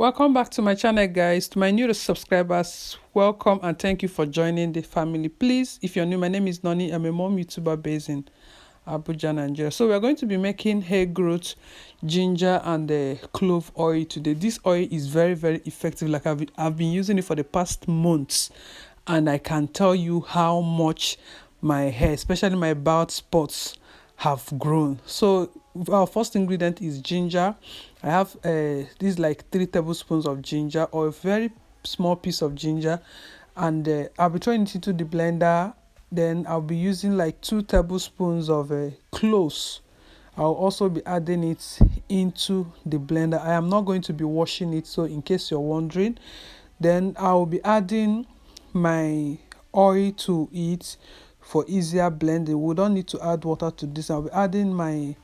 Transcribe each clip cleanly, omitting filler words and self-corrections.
Welcome back to my channel, guys. To my new subscribers, welcome and thank you for joining the family. Please, if you're new, my name is Noni. I'm a mom YouTuber based in Abuja, Nigeria. So we're going to be making hair growth ginger and the clove oil today. This oil is very effective. Like I've been using it for the past months, and I can tell you how much my hair, especially my bald spots, have grown. So our first ingredient is ginger. I have this like 3 tablespoons of ginger, or a very small piece of ginger, and I'll be throwing it into the blender. Then I'll be using like 2 tablespoons of cloves. I'll also be adding it into the blender. I am not going to be washing it, so in case you're wondering. Then I'll be adding my oil to it for easier blending. We don't need to add water to this. I'll be adding my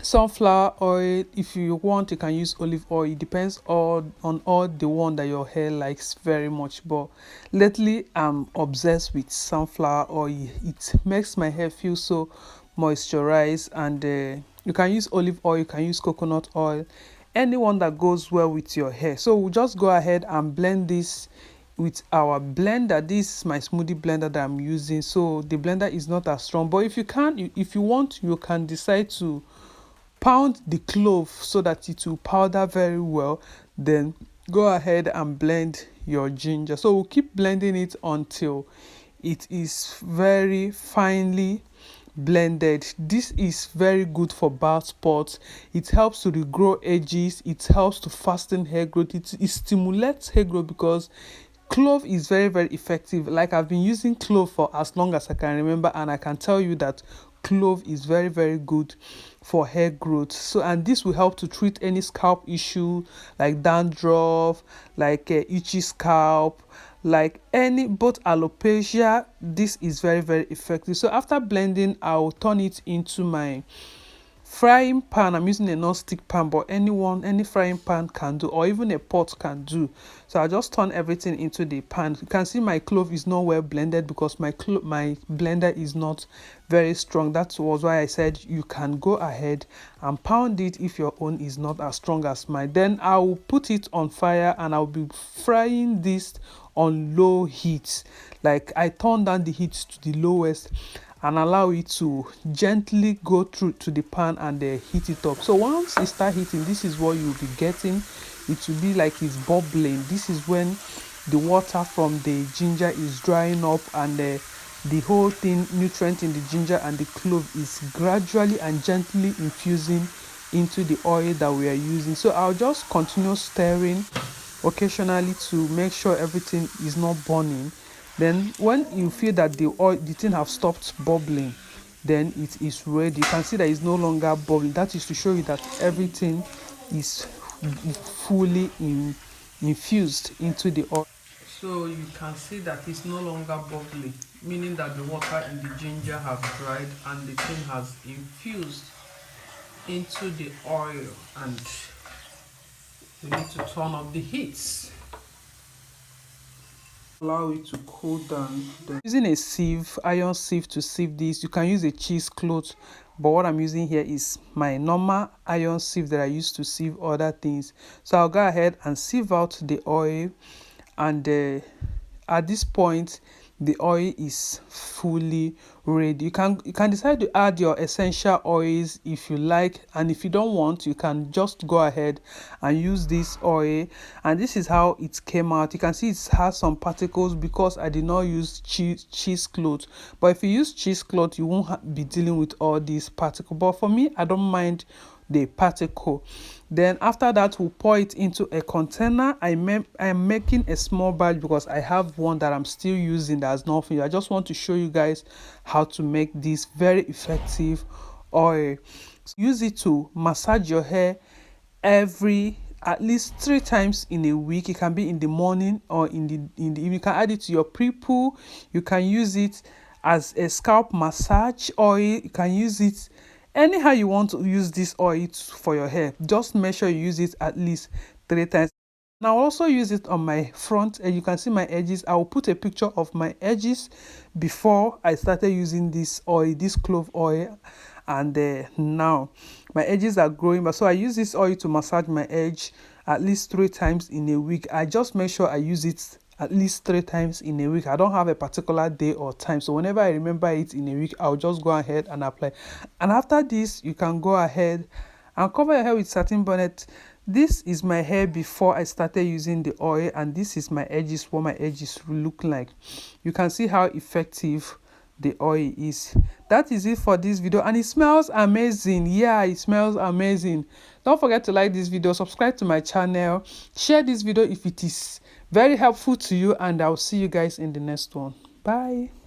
sunflower oil. If you want, you can use olive oil. It depends on all the one that your hair likes very much, but lately I'm obsessed with sunflower oil. It makes my hair feel so moisturized, and you can use olive oil, you can use coconut oil, anyone that goes well with your hair. So we'll just go ahead and blend this with our blender. This is my smoothie blender that I'm using, so the blender is not as strong, but if you want, you can decide to pound the clove so that it will powder very well. Then go ahead and blend your ginger. So we'll keep blending it until it is very finely blended. This is very good for bald spots. It helps to regrow edges, it helps to fasten hair growth, it stimulates hair growth, because clove is very effective. Like I've been using clove for as long as I can remember, and I can tell you that clove is very good for hair growth. So, and this will help to treat any scalp issue like dandruff, like itchy scalp, like any both alopecia. This is very effective. So after blending, I'll turn it into my frying pan. I'm using a non-stick pan, but any frying pan can do, or even a pot can do. So I just turn everything into the pan. You can see my clove is not well blended because my blender is not very strong. That was why I said you can go ahead and pound it if your own is not as strong as mine. Then I will put it on fire and I'll be frying this on low heat. Like I turn down the heat to the lowest and allow it to gently go through to the pan and heat it up. So once it start heating, this is what you'll be getting. It will be like it's bubbling. This is when the water from the ginger is drying up, and the whole thing, nutrient in the ginger and the clove, is gradually and gently infusing into the oil that we are using. So I'll just continue stirring occasionally to make sure everything is not burning. Then when you feel that the thing have stopped bubbling, then it is ready. You can see that it's no longer bubbling. That is to show you that everything is fully infused into the oil. So you can see that it's no longer bubbling, meaning that the water in the ginger has dried and the thing has infused into the oil, and we need to turn up the heat. Allow it to cool down. Then using a sieve, iron sieve, to sieve this. You can use a cheesecloth, but what I'm using here is my normal iron sieve that I used to sieve other things. So I'll go ahead and sieve out the oil, and at this point the oil is fully ready. You can decide to add your essential oils if you like, and if you don't want, you can just go ahead and use this oil. And this is how it came out. You can see it has some particles because I did not use cheesecloth, but if you use cheesecloth, you won't be dealing with all these particles. But for me, I don't mind the particle. Then after that, we'll pour it into a container. I'm making a small batch because I have one that I'm still using that's not for you. I just want to show you guys how to make this very effective oil. So use it to massage your hair at least 3 times in a week. It can be in the morning or in the evening. You can add it to your pre-poo. You can use it as a scalp massage oil. You can use it anyhow you want to use this oil for your hair. Just make sure you use it at least 3 times. And I'll also use it on my front, and you can see my edges. I will put a picture of my edges before I started using this oil, this clove oil, and now my edges are growing back. So I use this oil to massage my edge at least 3 times in a week. I just make sure I use it at least 3 times in a week. I don't have a particular day or time, so whenever I remember it in a week, I'll just go ahead and apply. And after this, you can go ahead and cover your hair with satin bonnet. This is my hair before I started using the oil, and this is my edges, what my edges look like. You can see how effective the oil is. That is it for this video, and it smells amazing. Yeah, it smells amazing. Don't forget to like this video, subscribe to my channel, share this video if it is very helpful to you, and I'll see you guys in the next one. Bye.